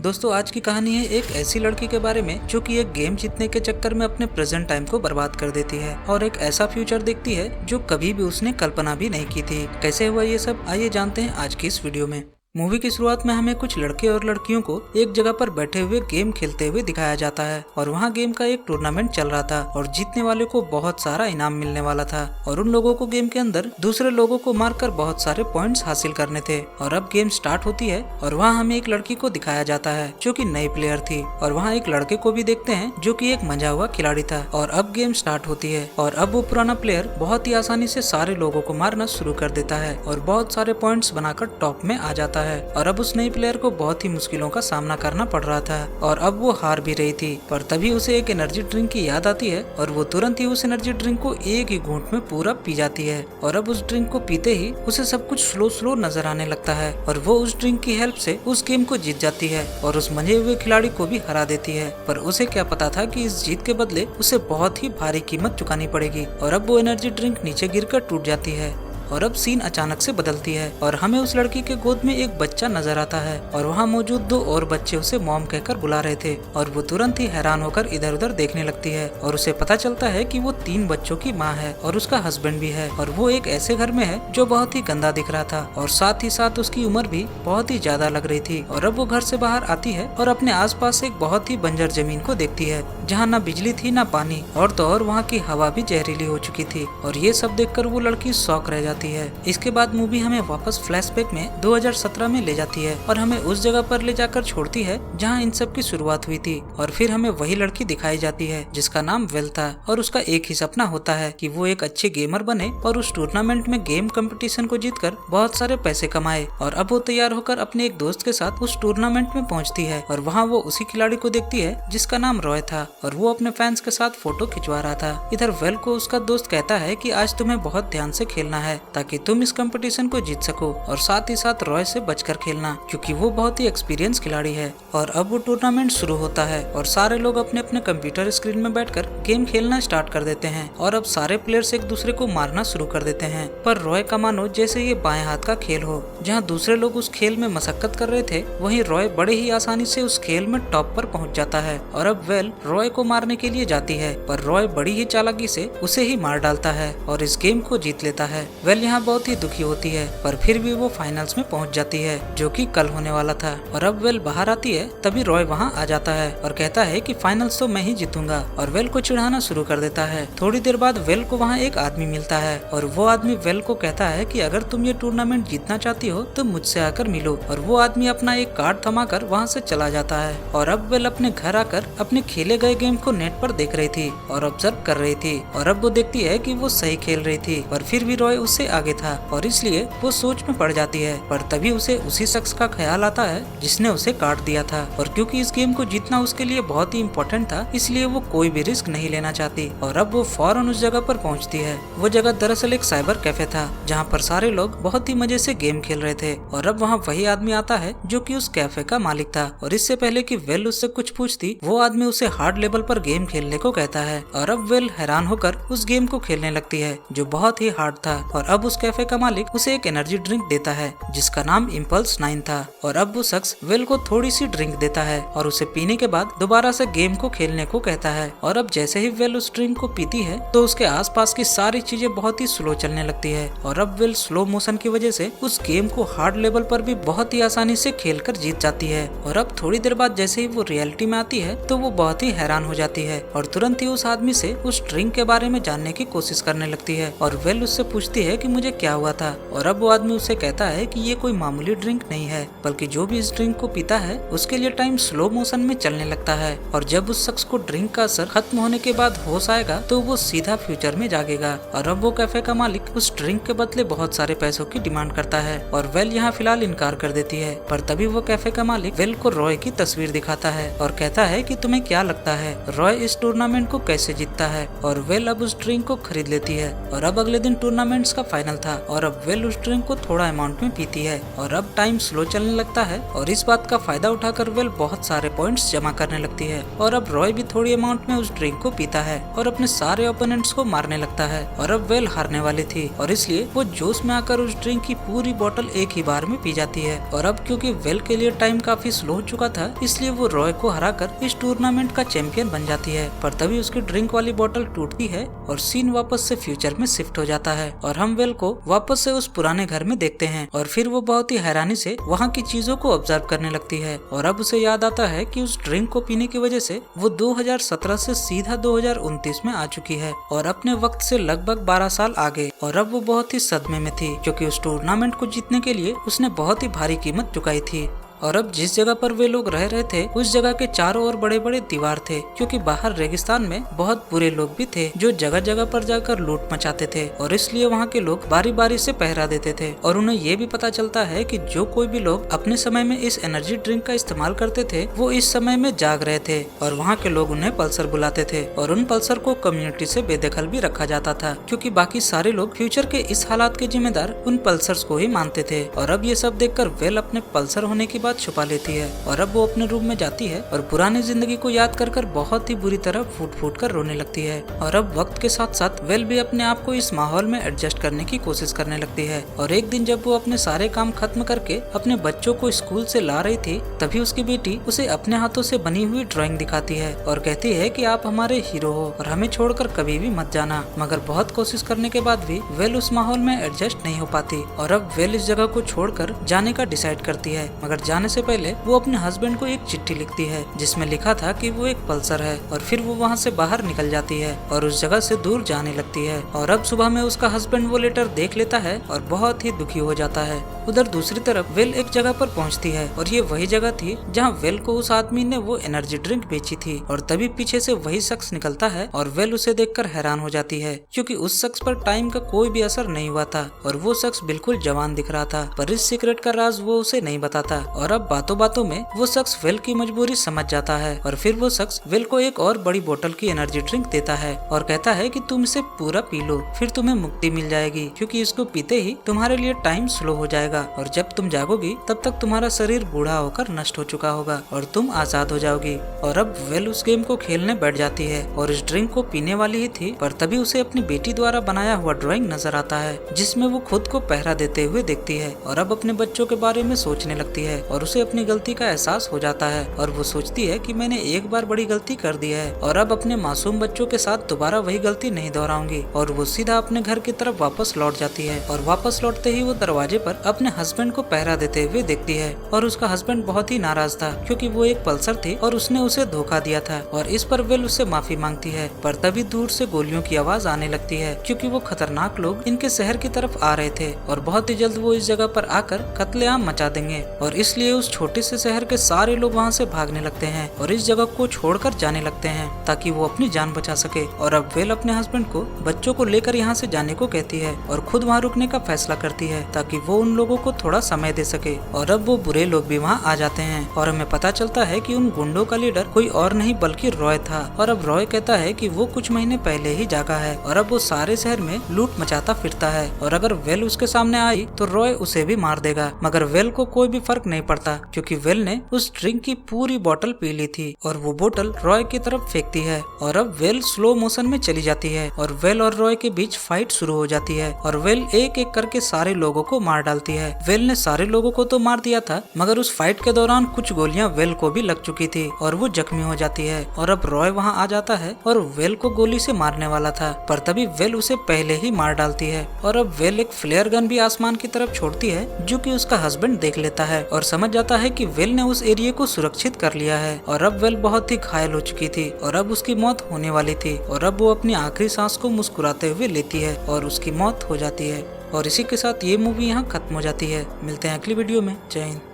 दोस्तों आज की कहानी है एक ऐसी लड़की के बारे में जो कि एक गेम जीतने के चक्कर में अपने प्रेजेंट टाइम को बर्बाद कर देती है और एक ऐसा फ्यूचर देखती है जो कभी भी उसने कल्पना भी नहीं की थी। कैसे हुआ ये सब, आइए जानते हैं आज की इस वीडियो में। मूवी की शुरुआत में हमें कुछ लड़के और लड़कियों को एक जगह पर बैठे हुए गेम खेलते हुए दिखाया जाता है और वहाँ गेम का एक टूर्नामेंट चल रहा था और जीतने वाले को बहुत सारा इनाम मिलने वाला था और उन लोगों को गेम के अंदर दूसरे लोगों को मारकर बहुत सारे पॉइंट्स हासिल करने थे। और अब गेम स्टार्ट होती है और वहाँ हमें एक लड़की को दिखाया जाता है जो कि नई प्लेयर थी और वहाँ एक लड़के को भी देखते हैं जो कि एक मंझा हुआ खिलाड़ी था। और अब गेम स्टार्ट होती है और अब वो पुराना प्लेयर बहुत ही आसानी से सारे लोगों को मारना शुरू कर देता है और बहुत सारे पॉइंट्स बनाकर टॉप में आ जाता है। और अब उस नई प्लेयर को बहुत ही मुश्किलों का सामना करना पड़ रहा था और अब वो हार भी रही थी। पर तभी उसे एक एनर्जी ड्रिंक की याद आती है और वो तुरंत ही उस एनर्जी ड्रिंक को एक ही घूंट में पूरा पी जाती है। और अब उस ड्रिंक को पीते ही उसे सब कुछ स्लो नजर आने लगता है और वो उस ड्रिंक की हेल्प से उस गेम को जीत जाती है और उस मंझे हुए खिलाड़ी को भी हरा देती है। पर उसे क्या पता था कि इस जीत के बदले उसे बहुत ही भारी कीमत चुकानी पड़ेगी। और अब वो एनर्जी ड्रिंक नीचे गिरकर टूट जाती है और अब सीन अचानक से बदलती है और हमें उस लड़की के गोद में एक बच्चा नजर आता है और वहाँ मौजूद दो और बच्चे उसे मॉम कहकर बुला रहे थे और वो तुरंत ही हैरान होकर इधर उधर देखने लगती है और उसे पता चलता है कि वो 3 बच्चों की माँ है और उसका हस्बैंड भी है और वो एक ऐसे घर में है जो बहुत ही गंदा दिख रहा था और साथ ही साथ उसकी उम्र भी बहुत ही ज्यादा लग रही थी। और अब वो घर से बाहर आती है और अपने आसपास एक बहुत ही बंजर जमीन को देखती है जहाँ न बिजली थी न पानी और तो और वहाँ की हवा भी जहरीली हो चुकी थी और ये सब देखकर वो लड़की शॉक रह जाती है। इसके बाद मूवी हमें वापस फ्लैशबैक में 2017 में ले जाती है और हमें उस जगह पर ले जाकर छोड़ती है जहां इन सब की शुरुआत हुई थी। और फिर हमें वही लड़की दिखाई जाती है जिसका नाम वेल था और उसका एक ही सपना होता है कि वो एक अच्छे गेमर बने और उस टूर्नामेंट में गेम कंपटीशन को जीतकर बहुत सारे पैसे कमाए। और अब वो तैयार होकर अपने एक दोस्त के साथ उस टूर्नामेंट में पहुंचती है और वहाँ वो उसी खिलाड़ी को देखती है जिसका नाम रॉय था और वो अपने फैंस के साथ फोटो खिंचवा रहा था। इधर वेल को उसका दोस्त कहता है कि आज तुम्हें बहुत ध्यान से खेलना है ताकि तुम इस कंपटीशन को जीत सको और साथ ही साथ रॉय से बचकर खेलना क्योंकि वो बहुत ही एक्सपीरियंस खिलाड़ी है। और अब वो टूर्नामेंट शुरू होता है और सारे लोग अपने अपने कंप्यूटर स्क्रीन में बैठकर गेम खेलना स्टार्ट कर देते हैं और अब सारे प्लेयर्स एक दूसरे को मारना शुरू कर देते हैं। पर रॉय का मानो जैसे ये बाएं हाथ का खेल हो, जहाँ दूसरे लोग उस खेल में मशक्कत कर रहे थे वहीं रॉय बड़े ही आसानी से उस खेल में टॉप पर पहुंच जाता है। और अब वेल रॉय को मारने के लिए जाती है पर रॉय बड़ी ही चालाकी से उसे ही मार डालता है और इस गेम को जीत लेता है। वेल यहाँ बहुत ही दुखी होती है पर फिर भी वो फाइनल्स में पहुंच जाती है जो कि कल होने वाला था। और अब वेल बाहर आती है तभी रॉय वहां आ जाता है और कहता है कि फाइनल्स तो मैं ही जीतूंगा और वेल को चिढ़ाना शुरू कर देता है। थोड़ी देर बाद वेल को वहां एक आदमी मिलता है और वो आदमी वेल को कहता है कि अगर तुम ये टूर्नामेंट जीतना चाहती हो तो मुझसे आकर मिलो। और वो आदमी अपना एक कार्ड थमाकर वहाँ से चला जाता है। और अब वेल अपने घर आकर अपने खेले गए गेम को नेट पर देख रही थी और ऑब्जर्व कर रही थी और अब वो देखती है कि वो सही खेल रही थी पर फिर भी रॉय उससे आगे था और इसलिए वो सोच में पड़ जाती है। पर तभी उसे उसी शख्स का ख्याल आता है जिसने उसे काट दिया था और क्योंकि इस गेम को जीतना उसके लिए बहुत ही इम्पोर्टेंट था इसलिए वो कोई भी रिस्क नहीं लेना चाहती। और अब वो फौरन उस जगह पर पहुंचती है। वो जगह दरअसल एक साइबर कैफे था जहां पर सारे लोग बहुत ही मजे से गेम खेल रहे थे। और अब वहां वही आदमी आता है जो कि उस कैफे का मालिक था और इससे पहले कि वेल उससे कुछ पूछती वो आदमी उसे हार्ड लेवल पर गेम खेलने को कहता है। और अब वेल हैरान होकर उस गेम को खेलने लगती है जो बहुत ही हार्ड था। और अब उस कैफे का मालिक उसे एक एनर्जी ड्रिंक देता है जिसका नाम इम्पल्स 9 था। और अब वो शख्स वेल को थोड़ी सी ड्रिंक देता है और उसे पीने के बाद दोबारा से गेम को खेलने को कहता है। और अब जैसे ही वेल उस ड्रिंक को पीती है तो उसके आसपास की सारी चीजें बहुत ही स्लो चलने लगती है। और अब वेल स्लो मोशन की वजह से उस गेम को हार्ड लेवल पर भी बहुत ही आसानी से खेलकर जीत जाती है। और अब थोड़ी देर बाद जैसे ही वो रियलिटी में आती है तो वो बहुत ही हैरान हो जाती है और तुरंत ही उस आदमी से उस ड्रिंक के बारे में जानने की कोशिश करने लगती है। और वेल उससे पूछती है कि मुझे क्या हुआ था। और अब वो आदमी उसे कहता है कि ये कोई मामूली ड्रिंक नहीं है बल्कि जो भी इस ड्रिंक को पीता है उसके लिए टाइम स्लो मोशन में चलने लगता है और जब उस शख्स को ड्रिंक का असर खत्म होने के बाद होश आएगा तो वो सीधा फ्यूचर में जागेगा। और अब वो कैफे का मालिक उस ड्रिंक के बदले बहुत सारे पैसों की डिमांड करता है और वेल यहाँ फिलहाल इनकार कर देती है। पर तभी वो कैफे का मालिक वेल को रॉय की तस्वीर दिखाता है और कहता है कि तुम्हें क्या लगता है रॉय इस टूर्नामेंट को कैसे जीतता है। और वेल अब उस ड्रिंक को खरीद लेती है। और अब अगले दिन टूर्नामेंट्स का फाइनल था और अब वेल उस ड्रिंक को थोड़ा अमाउंट में पीती है और अब टाइम स्लो चलने लगता है और इस बात का फायदा उठाकर वेल बहुत सारे पॉइंट्स जमा करने लगती है और अब रॉय भी थोड़ी अमाउंट में उस ड्रिंक को पीता है और अपने सारे ओपोनेंट्स को मारने लगता है और अब वेल हारने वाली थी और इसलिए वो जोश में आकर उस ड्रिंक की पूरी बोतल एक ही बार में पी जाती है। और अब क्योंकि वेल के लिए टाइम काफी स्लो हो चुका था इसलिए वो रॉय को हराकर इस टूर्नामेंट का चैंपियन बन जाती है। पर तभी उसकी ड्रिंक वाली बोतल टूटती है और सीन वापस से फ्यूचर में शिफ्ट हो जाता है और हम वेल को वापस से उस पुराने घर में देखते हैं और फिर वो बहुत ही हैरानी से वहाँ की चीजों को ऑब्जर्व करने लगती है और अब उसे याद आता है कि उस ड्रिंक को पीने की वजह से वो 2017 से सीधा 2029 में आ चुकी है और अपने वक्त से लगभग 12 साल आगे। और अब वो बहुत ही सदमे में थी क्योंकि उस टूर्नामेंट को जीतने के लिए उसने बहुत ही भारी कीमत चुकाई थी। और अब जिस जगह पर वे लोग रह रहे थे उस जगह के चारों ओर बड़े बड़े दीवार थे क्योंकि बाहर रेगिस्तान में बहुत बुरे लोग भी थे जो जगह जगह पर जाकर लूट मचाते थे और इसलिए वहाँ के लोग बारी बारी से पहरा देते थे। और उन्हें ये भी पता चलता है कि जो कोई भी लोग अपने समय में इस एनर्जी ड्रिंक का इस्तेमाल करते थे वो इस समय में जाग रहे थे और वहाँ के लोग उन्हें पल्सर बुलाते थे और उन पल्सर को कम्युनिटी से बेदखल भी रखा जाता था क्योंकि बाकी सारे लोग फ्यूचर के इस हालात के जिम्मेदार उन पल्सर्स को ही मानते थे। और अब ये सब देखकर वेल अपने पल्सर होने की बात छुपा लेती है और अब वो अपने रूम में जाती है और पुरानी जिंदगी को याद कर बहुत ही बुरी तरह फूट फूट कर रोने लगती है। और अब वक्त के साथ साथ वेल भी अपने आप को इस माहौल में एडजस्ट करने की कोशिश करने लगती है। और एक दिन जब वो अपने सारे काम खत्म करके अपने बच्चों को स्कूल से ला रही थी तभी उसकी बेटी उसे अपने हाथों से बनी हुई ड्राइंग दिखाती है और कहती है कि आप हमारे हीरो हो और हमें छोड़कर कभी भी मत जाना। मगर बहुत कोशिश करने के बाद भी वेल उस माहौल में एडजस्ट नहीं हो पाती और अब वेल इस जगह को छोड़कर जाने का डिसाइड करती है। मगर जाने से पहले वो अपने हस्बैंड को एक चिट्ठी लिखती है जिसमें लिखा था कि वो एक पल्सर है और फिर वो वहाँ से बाहर निकल जाती है और उस जगह से दूर जाने लगती है। और अब सुबह में उसका हस्बैंड वो लेटर देख लेता है और बहुत ही दुखी हो जाता है। उधर दूसरी तरफ वेल एक जगह पर पहुंचती है और ये वही जगह थी जहां वेल को उस आदमी ने वो एनर्जी ड्रिंक बेची थी। और तभी पीछे से वही शख्स निकलता है और वेल उसे देखकर हैरान हो जाती है क्योंकि उस शख्स पर टाइम का कोई भी असर नहीं हुआ था और वो शख्स बिल्कुल जवान दिख रहा था। पर इस सीक्रेट का राज वो उसे नहीं बताता। और अब बातों बातों में वो शख्स वेल की मजबूरी समझ जाता है और फिर वो शख्स वेल को एक और बड़ी बोतल की एनर्जी ड्रिंक देता है और कहता है कि तुम इसे पूरा पी लो फिर तुम्हें मुक्ति मिल जाएगी क्योंकि इसको पीते ही तुम्हारे लिए टाइम स्लो हो जाएगा और जब तुम जागोगी तब तक तुम्हारा शरीर बूढ़ा होकर नष्ट हो चुका होगा और तुम आजाद हो जाओगी। और अब वेल उस गेम को खेलने बैठ जाती है और इस ड्रिंक को पीने वाली ही थी पर तभी उसे अपनी बेटी द्वारा बनाया हुआ ड्राइंग नजर आता है जिसमें वो खुद को पहरा देते हुए देखती है और अब अपने बच्चों के बारे में सोचने लगती है और उसे अपनी गलती का एहसास हो जाता है और वो सोचती है कि मैंने एक बार बड़ी गलती कर दी है और अब अपने मासूम बच्चों के साथ दोबारा वही गलती नहीं दोहराऊंगी। और वो सीधा अपने घर की तरफ वापस लौट जाती है और वापस लौटते ही वो दरवाजे पर अपने हस्बैंड को पहरा देते हुए देखती है और उसका हस्बैंड बहुत ही नाराज था क्योंकि वो एक पल्सर थी और उसने उसे धोखा दिया था। और इस पर वेल उससे माफी मांगती है पर तभी दूर से गोलियों की आवाज आने लगती है क्योंकि वो खतरनाक लोग इनके शहर की तरफ आ रहे थे और बहुत ही जल्द वो इस जगह पर आकर कत्लेआम मचा देंगे। और इसलिए उस छोटे से शहर के सारे लोग वहाँ से भागने लगते हैं और इस जगह को छोड़कर जाने लगते हैं ताकि वो अपनी जान बचा सके। और अब वेल अपने हस्बैंड को बच्चों को लेकर यहाँ से जाने को कहती है और खुद वहाँ रुकने का फैसला करती है ताकि वो उन लोगों को थोड़ा समय दे सके। और अब वो बुरे लोग भी वहाँ आ जाते हैं और हमें पता चलता है कि उन गुंडों का लीडर कोई और नहीं बल्कि रॉय था। और अब रॉय कहता है कि वो कुछ महीने पहले ही जागा है और अब वो सारे शहर में लूट मचाता फिरता है और अगर वेल उसके सामने आई तो रॉय उसे भी मार देगा। मगर वेल को कोई भी फर्क नहीं पड़ता क्योंकि वेल ने उस ड्रिंक की पूरी बोतल पी ली थी और वो बोतल रॉय की तरफ फेंकती है। और अब वेल स्लो मोशन में चली जाती है और वेल और रॉय के बीच फाइट शुरू हो जाती है और वेल एक एक करके सारे लोगों को मार डालती है। वेल ने सारे लोगों को तो मार दिया था मगर उस फाइट के दौरान कुछ गोलियां वेल को भी लग चुकी थी और वो जख्मी हो जाती है। और अब रॉय वहां आ जाता है और वेल को गोली से मारने वाला था पर तभी वेल उसे पहले ही मार डालती है। और अब वेल एक फ्लेयर गन भी आसमान की तरफ छोड़ती है जो कि उसका हस्बैंड देख लेता है और समझ जाता है कि वेल ने उस एरिया को सुरक्षित कर लिया है। और अब वेल बहुत ही घायल हो चुकी थी और अब उसकी मौत होने वाली थी और अब वो अपनी आखिरी सांस को मुस्कुराते हुए लेती है और उसकी मौत हो जाती है। और इसी के साथ ये मूवी यहाँ खत्म हो जाती है। मिलते हैं अगली वीडियो में। जय हिंद।